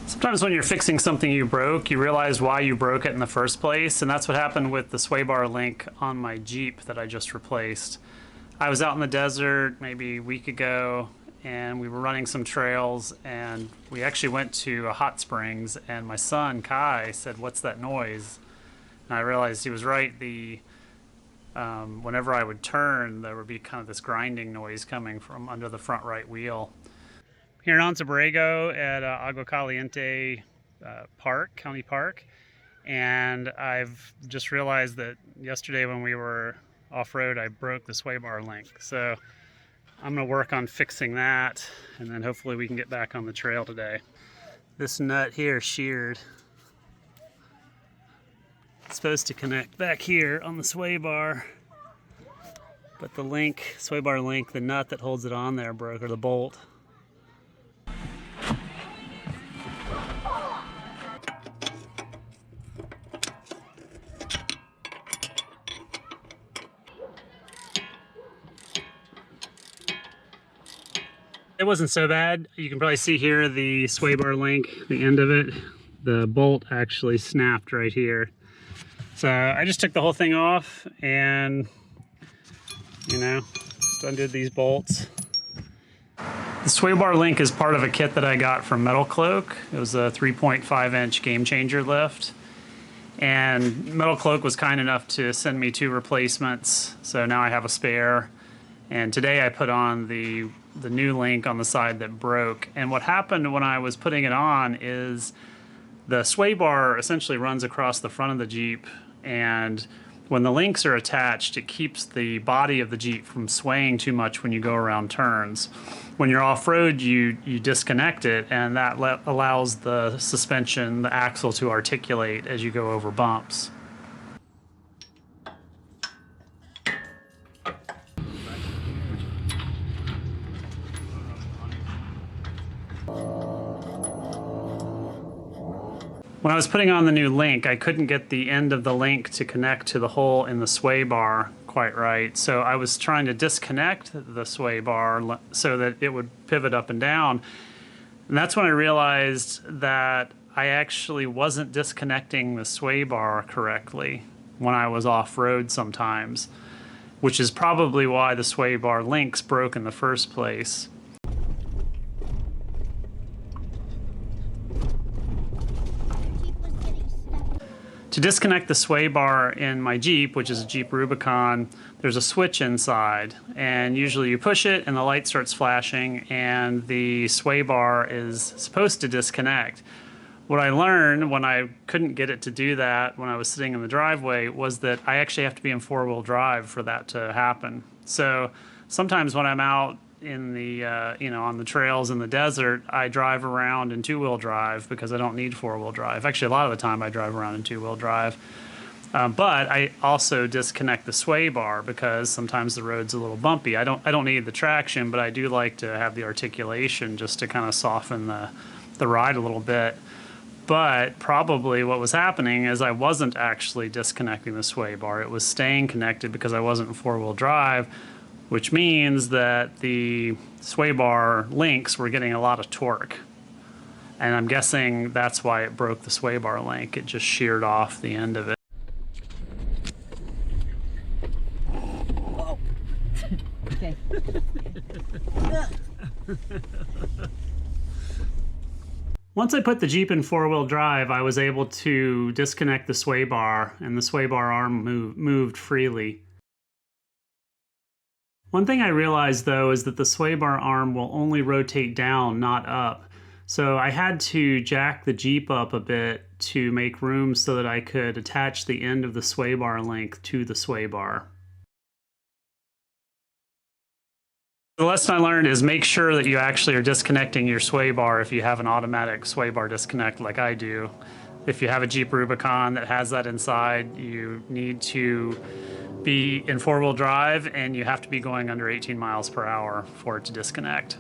Sometimes when you're fixing something you broke, you realize why you broke it in the first place, and that's what happened with the sway bar link on my Jeep that I just replaced. I was out in the desert maybe a week ago, and we were running some trails, and we actually went to a hot springs, and my son, Kai, said, "What's that noise?" And I realized he was right. Whenever I would turn, there would be kind of this grinding noise coming from under the front right wheel. Here in Once Borrego at Agua Caliente County Park, and I've just realized that yesterday when we were off-road I broke the sway bar link. So I'm going to work on fixing that, and then hopefully we can get back on the trail today. This nut here sheared. It's supposed to connect back here on the sway bar, but the link, sway bar link, the nut that holds it on there broke, or the bolt. It wasn't so bad. You can probably see here the sway bar link, the end of it. The bolt actually snapped right here. So I just took the whole thing off and, just undid these bolts. The sway bar link is part of a kit that I got from Metal Cloak. It was a 3.5-inch Game Changer lift. And Metal Cloak was kind enough to send me 2 replacements, so now I have a spare. And today I put on the new link on the side that broke. And what happened when I was putting it on is the sway bar essentially runs across the front of the Jeep, and when the links are attached, it keeps the body of the Jeep from swaying too much when you go around turns. When you're off-road, you disconnect it, and that allows the suspension, the axle, to articulate as you go over bumps. When I was putting on the new link, I couldn't get the end of the link to connect to the hole in the sway bar quite right. So I was trying to disconnect the sway bar so that it would pivot up and down. And that's when I realized that I actually wasn't disconnecting the sway bar correctly when I was off-road sometimes, which is probably why the sway bar links broke in the first place. To disconnect the sway bar in my Jeep, which is a Jeep Rubicon, there's a switch inside, and usually you push it and the light starts flashing and the sway bar is supposed to disconnect. What I learned when I couldn't get it to do that when I was sitting in the driveway was that I actually have to be in 4-wheel drive for that to happen. So sometimes when I'm out in the on the trails in the desert, I drive around in 2-wheel drive because I don't need 4-wheel drive. Actually, a lot of the time I drive around in 2-wheel drive. But I also disconnect the sway bar because sometimes the road's a little bumpy. I don't need the traction, but I do like to have the articulation just to kind of soften the ride a little bit. But probably what was happening is I wasn't actually disconnecting the sway bar. It was staying connected because I wasn't in 4-wheel drive, which means that the sway bar links were getting a lot of torque. And I'm guessing that's why it broke the sway bar link. It just sheared off the end of it. Whoa. Okay. Once I put the Jeep in 4-wheel drive, I was able to disconnect the sway bar, and the sway bar arm moved freely. One thing I realized though is that the sway bar arm will only rotate down, not up. So I had to jack the Jeep up a bit to make room so that I could attach the end of the sway bar link to the sway bar. The lesson I learned is make sure that you actually are disconnecting your sway bar if you have an automatic sway bar disconnect like I do. If you have a Jeep Rubicon that has that inside, you need to be in 4-wheel drive and you have to be going under 18 miles per hour for it to disconnect.